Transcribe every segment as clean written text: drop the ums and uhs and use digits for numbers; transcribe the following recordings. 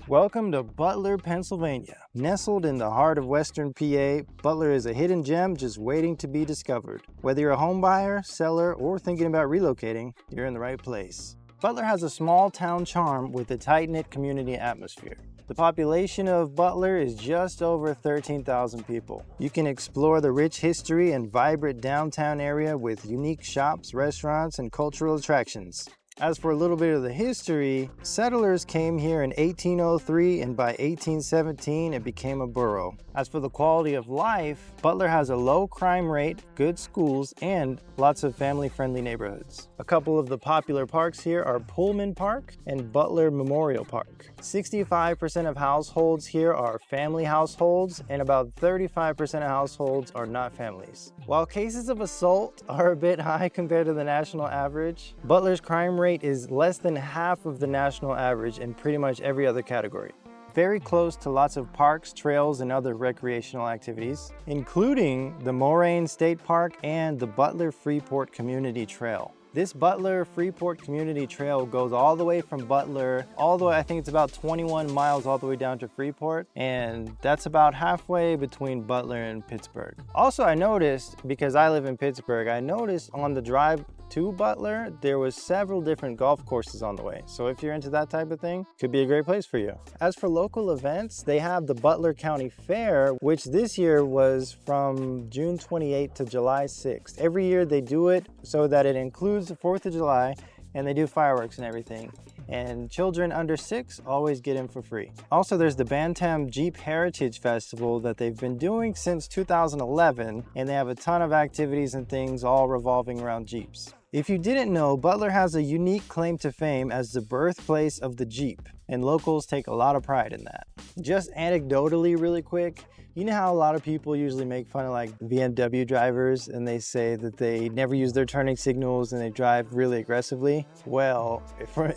Welcome to Butler, Pennsylvania. Nestled in the heart of Western PA, Butler is a hidden gem just waiting to be discovered. Whether you're a home buyer, seller, or thinking about relocating, you're in the right place. Butler has a small town charm with a tight-knit community atmosphere. The population of Butler is just over 13,000 people. You can explore the rich history and vibrant downtown area with unique shops, restaurants, and cultural attractions. As for a little bit of the history, settlers came here in 1803 and by 1817 it became a borough. As for the quality of life, Butler has a low crime rate, good schools, and lots of family-friendly neighborhoods. A couple of the popular parks here are Pullman Park and Butler Memorial Park. 65% of households here are family households and about 35% of households are not families. While cases of assault are a bit high compared to the national average, Butler's crime rate is less than half of the national average in pretty much every other category. Very close to lots of parks, trails, and other recreational activities, including the Moraine State Park and the Butler Freeport Community Trail. This Butler Freeport Community Trail goes all the way from Butler, I think it's about 21 miles all the way down to Freeport, and that's about halfway between Butler and Pittsburgh. Also, I noticed, because I live in Pittsburgh, I noticed on the drive to Butler, there was several different golf courses on the way. So if you're into that type of thing, could be a great place for you. As for local events, they have the Butler County Fair, which this year was from June 28th to July 6th. Every year they do it so that it includes the 4th of July, and they do fireworks and everything. And children under 6 always get in for free. Also, there's the Bantam Jeep Heritage Festival that they've been doing since 2011, and they have a ton of activities and things all revolving around Jeeps. If you didn't know, Butler has a unique claim to fame as the birthplace of the Jeep, and locals take a lot of pride in that. Just anecdotally really quick, you know how a lot of people usually make fun of like BMW drivers and they say that they never use their turning signals and they drive really aggressively? Well,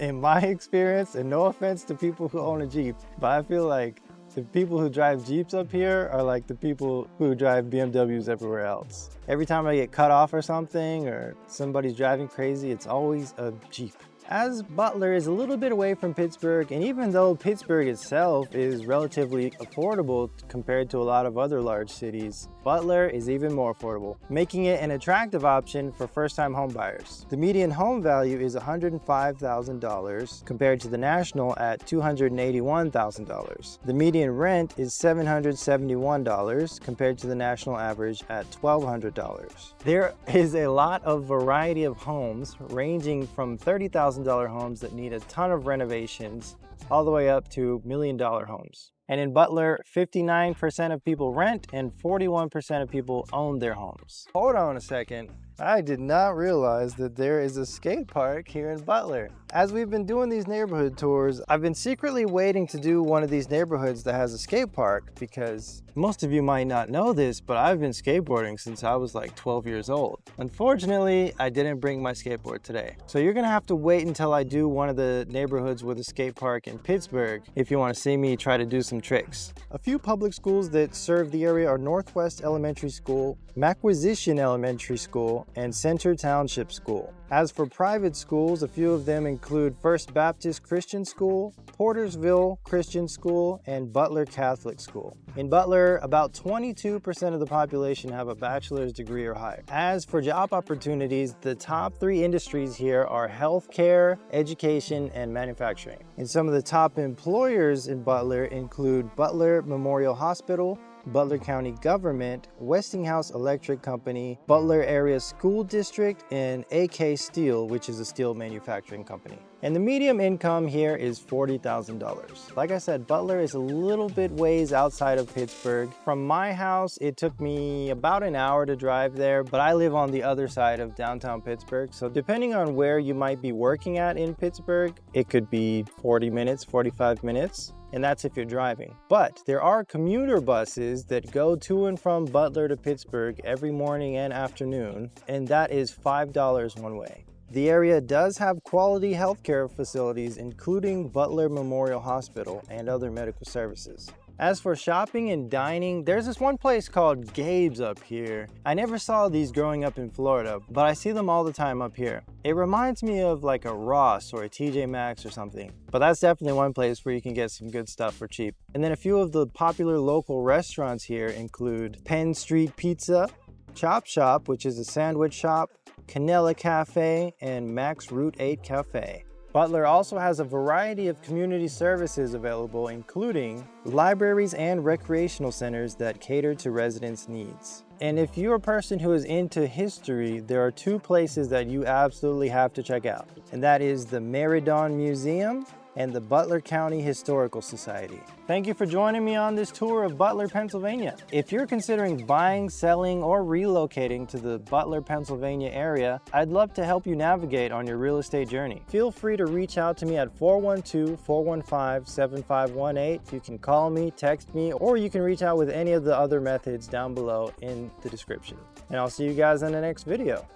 in my experience, and no offense to people who own a Jeep, but I feel like the people who drive Jeeps up here are like the people who drive BMWs everywhere else. Every time I get cut off or something, or somebody's driving crazy, it's always a Jeep. As Butler is a little bit away from Pittsburgh, and even though Pittsburgh itself is relatively affordable compared to a lot of other large cities, Butler is even more affordable, making it an attractive option for first-time home buyers. The median home value is $105,000 compared to the national at $281,000. The median rent is $771 compared to the national average at $1,200. There is a lot of variety of homes ranging from $30,000 homes that need a ton of renovations all the way up to $1 million homes. And in Butler, 59% of people rent and 41% of people own their homes. Hold on a second. I did not realize that there is a skate park here in Butler. As we've been doing these neighborhood tours, I've been secretly waiting to do one of these neighborhoods that has a skate park because most of you might not know this, but I've been skateboarding since I was like 12 years old. Unfortunately, I didn't bring my skateboard today. So you're gonna have to wait until I do one of the neighborhoods with a skate park in Pittsburgh if you wanna see me try to do some tricks. A few public schools that serve the area are Northwest Elementary School, Macquisition Elementary School, and Center Township School. As for private schools, a few of them include First Baptist Christian School, Portersville Christian School, and Butler Catholic School. In Butler, about 22% of the population have a bachelor's degree or higher. As for job opportunities, the top 3 industries here are healthcare, education, and manufacturing. And some of the top employers in Butler include Butler Memorial Hospital, Butler County Government, Westinghouse Electric Company, Butler Area School District, and AK Steel, which is a steel manufacturing company. And the median income here is $40,000. Like I said, Butler is a little bit ways outside of Pittsburgh. From my house, it took me about an hour to drive there, but I live on the other side of downtown Pittsburgh. So depending on where you might be working at in Pittsburgh, it could be 40 minutes, 45 minutes. And that's if you're driving. But there are commuter buses that go to and from Butler to Pittsburgh every morning and afternoon, and that is $5 one way. The area does have quality healthcare facilities, including Butler Memorial Hospital and other medical services. As for shopping and dining, there's this one place called Gabe's up here. I never saw these growing up in Florida, but I see them all the time up here. It reminds me of like a Ross or a TJ Maxx or something, but that's definitely one place where you can get some good stuff for cheap. And then a few of the popular local restaurants here include Penn Street Pizza, Chop Shop, which is a sandwich shop, Canela Cafe, and Max Route 8 Cafe. Butler also has a variety of community services available, including libraries and recreational centers that cater to residents' needs. And if you're a person who is into history, there are two places that you absolutely have to check out, and that is the Merredon Museum and the Butler County Historical Society. Thank you for joining me on this tour of Butler, Pennsylvania. If you're considering buying, selling, or relocating to the Butler, Pennsylvania area, I'd love to help you navigate on your real estate journey. Feel free to reach out to me at 412-415-7518. You can call me, text me, or you can reach out with any of the other methods down below in the description. And I'll see you guys in the next video.